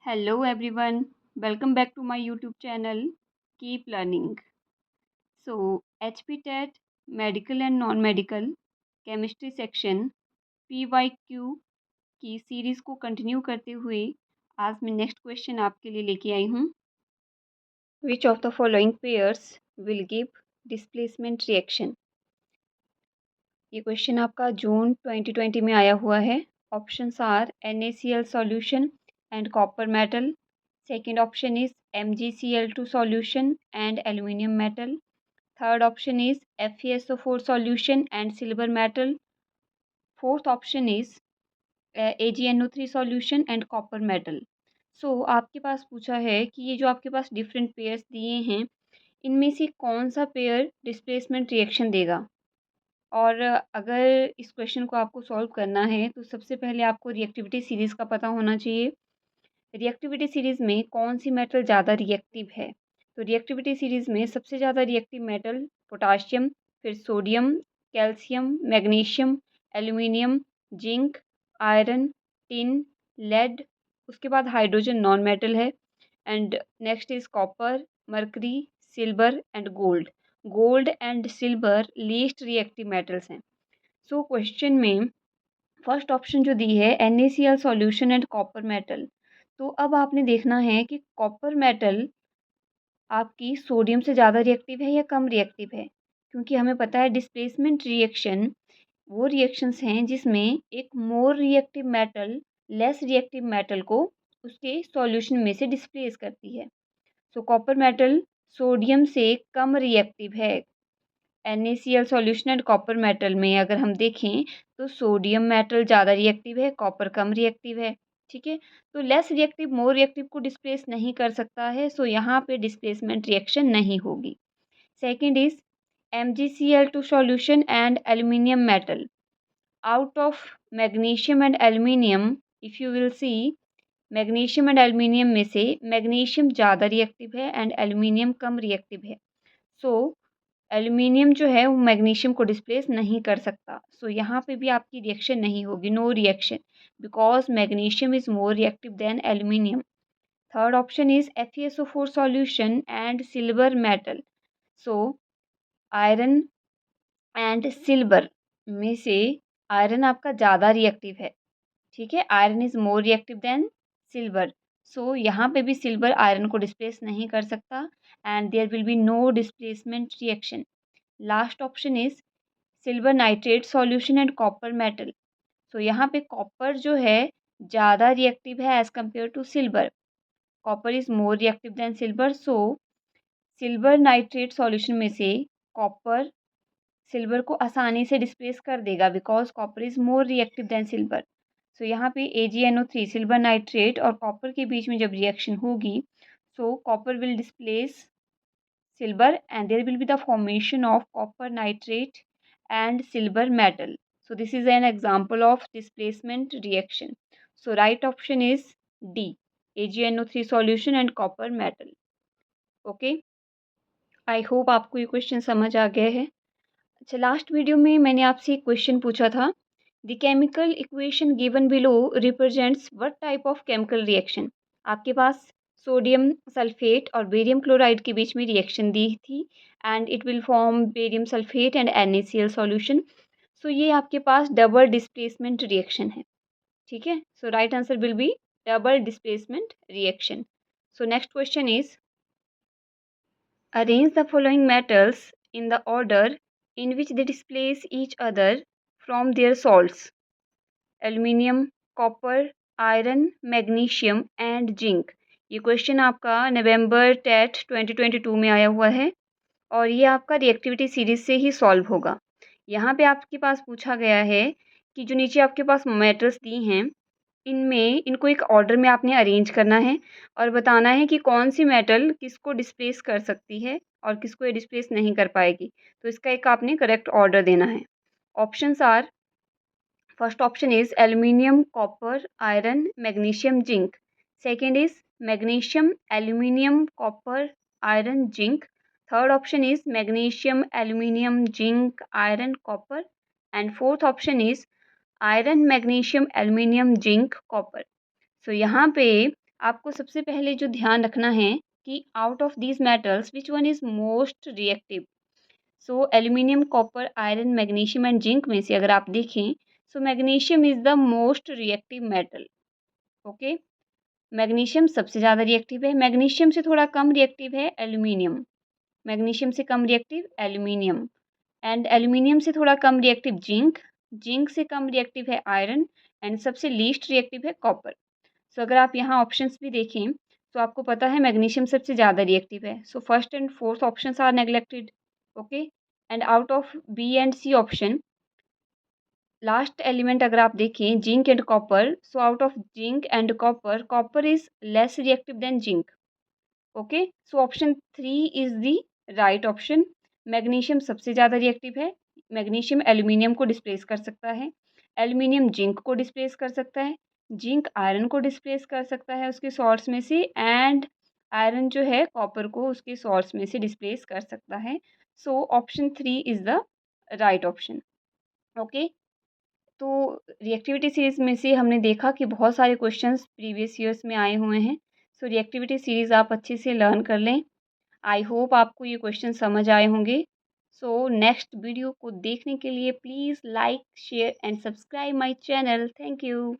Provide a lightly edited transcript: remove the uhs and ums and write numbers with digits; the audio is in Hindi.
Hello everyone, welcome back to my YouTube channel Keep Learning. HP TET Medical and Non-Medical Chemistry Section PYQ की सीरीज़ को कंटिन्यू करते हुए आज मैं नेक्स्ट क्वेश्चन आपके लिए लेके आई हूँ। Which of the following pairs will give displacement reaction? ये क्वेश्चन आपका जून 2020 में आया हुआ है। Options are NaCl solution and copper metal. Second option is MgCl2 solution and aluminium metal. Third option is FeSO4 solution and silver metal. Fourth option is AgNO3 solution and copper metal. आपके पास पूछा है कि ये जो आपके पास डिफरेंट पेयर्स दिए हैं, इनमें से कौन सा पेयर डिस्प्लेसमेंट रिएक्शन देगा। और अगर इस क्वेश्चन को आपको सॉल्व करना है तो सबसे पहले आपको रिएक्टिविटी सीरीज़ का पता होना चाहिए। रिएक्टिविटी सीरीज़ में कौन सी मेटल ज़्यादा रिएक्टिव है। तो रिएक्टिविटी सीरीज़ में सबसे ज़्यादा रिएक्टिव मेटल पोटाशियम, फिर sodium, calcium, magnesium, aluminium, zinc, iron, tin, lead, उसके बाद हाइड्रोजन नॉन मेटल है and next is copper, mercury, silver and gold. Gold and silver least reactive metals हैं। क्वेश्चन में फर्स्ट ऑप्शन जो दी है NaCl solution and copper metal, तो अब आपने देखना है कि कॉपर मेटल आपकी सोडियम से ज़्यादा रिएक्टिव है या कम रिएक्टिव है, क्योंकि हमें पता है डिस्प्लेसमेंट रिएक्शन वो रिएक्शंस हैं जिसमें एक more reactive metal less reactive metal को उसके सॉल्यूशन में से डिस्प्लेस करती है। कॉपर मेटल सोडियम से कम रिएक्टिव है। NaCl solution and copper metal में अगर हम देखें तो सोडियम मेटल ज़्यादा रिएक्टिव है, कॉपर कम रिएक्टिव है। ठीक है, तो लेस रिएक्टिव मोर रिएक्टिव को डिस्प्लेस नहीं कर सकता है, यहाँ पे डिस्प्लेसमेंट रिएक्शन नहीं होगी। Second is MgCl2 solution and aluminium metal. Out of magnesium and aluminium if you will see, magnesium and aluminium में से मैग्नीशियम ज़्यादा रिएक्टिव है एंड एल्यूमिनियम कम रिएक्टिव है। एल्यूमिनियम जो है वो मैग्नीशियम को डिस्प्लेस नहीं कर सकता। यहाँ पे भी आपकी रिएक्शन नहीं होगी, no reaction, because magnesium is more reactive than aluminium. Third option is FeSO4 solution and silver metal. Iron and silver में से आयरन आपका ज़्यादा रिएक्टिव है। ठीक है, iron is more reactive than silver. यहाँ पे भी सिल्वर आयरन को डिस्प्लेस नहीं कर सकता and there will be no displacement reaction. Last option is silver nitrate solution and copper metal. यहाँ पे कॉपर जो है ज़्यादा रिएक्टिव है as compare to silver. Copper is more reactive than silver. Silver nitrate solution में से कॉपर सिल्वर को आसानी से डिस्प्लेस कर देगा because copper is more reactive than silver. यहाँ पे AgNO3 सिल्वर नाइट्रेट और कॉपर के बीच में जब रिएक्शन होगी copper will displace silver and there will be the formation of copper nitrate and silver metal. This is an example of displacement reaction. Right option is D, AgNO3 solution and copper metal. Okay, I hope आपको ये क्वेश्चन समझ आ गया है। अच्छा, लास्ट वीडियो में मैंने आपसे एक क्वेश्चन पूछा था, the chemical equation given below represents what type of chemical reaction. आपके पास सोडियम सल्फेट और बेरियम क्लोराइड के बीच में रिएक्शन दी थी and it will form barium sulphate and NaCl solution. ये आपके पास डबल डिस्प्लेसमेंट रिएक्शन है। ठीक है, right answer will be double displacement reaction. Next question is arrange the following metals in the order in which they displace each other from their salts: aluminium, copper, iron, magnesium and zinc। ये क्वेश्चन आपका नवंबर टेट 2022 में आया हुआ है और ये आपका रिएक्टिविटी सीरीज से ही सॉल्व होगा। यहाँ पे आपके पास पूछा गया है कि जो नीचे आपके पास मेटल्स दी हैं इनमें इनको एक ऑर्डर में आपने अरेंज करना है और बताना है कि कौन सी मेटल किसको डिस्प्लेस कर सकती है और किसको ये डिस्प्लेस नहीं कर पाएगी। तो इसका एक आपने करेक्ट ऑर्डर देना है। Options are, first option is aluminium, copper, iron, magnesium, zinc. Second is magnesium, aluminium, copper, iron, zinc. Third option is magnesium, aluminium, zinc, iron, copper and fourth option is iron, magnesium, aluminium, zinc, copper. यहाँ पे आपको सबसे पहले जो ध्यान रखना है कि out of these metals which one is most reactive. So aluminium, copper, iron, magnesium and zinc में से अगर आप देखें, so magnesium is the most reactive metal. Okay, magnesium सबसे ज़्यादा रिएक्टिव है। मैग्नीशियम से थोड़ा कम रिएक्टिव है एल्यूमिनियम। मैग्नीशियम से कम रिएक्टिव एल्यूमिनियम। एंड एल्यूमिनियम से थोड़ा कम रिएक्टिव जिंक। जिंक से कम रिएक्टिव है आयरन। एंड सबसे लीस्ट रिएक्टिव है कॉपर। सो अगर आप यहाँ ऑप्शंस भी देखें तो आपको पता है मैग्नीशियम सबसे ज़्यादा रिएक्टिव है। So first and fourth options are neglected. Okay, and out of B and C option, last element अगर आप देखें zinc and copper, so out of zinc and copper, copper is less reactive than zinc. Okay, so option 3 is the right option. Magnesium सबसे ज़्यादा रिएक्टिव है। मैग्नीशियम एल्यूमिनियम को डिस्प्लेस कर सकता है। एल्यूमिनियम जिंक को डिस्प्लेस कर सकता है। जिंक आयरन को डिस्प्लेस कर सकता है उसके सॉल्ट्स में से। एंड आयरन जो है कॉपर को उसके सॉल्ट्स में से डिस्प्लेस कर सकता है। सो option 3 is the right option. Okay, तो रिएक्टिविटी सीरीज़ में से हमने देखा कि बहुत सारे क्वेश्चंस प्रीवियस ईयर्स में आए हुए हैं। सो रिएक्टिविटी सीरीज़ आप अच्छे से लर्न कर लें। आई होप आपको ये क्वेश्चन समझ आए होंगे। सो नेक्स्ट वीडियो को देखने के लिए please like, share and subscribe my channel. Thank you.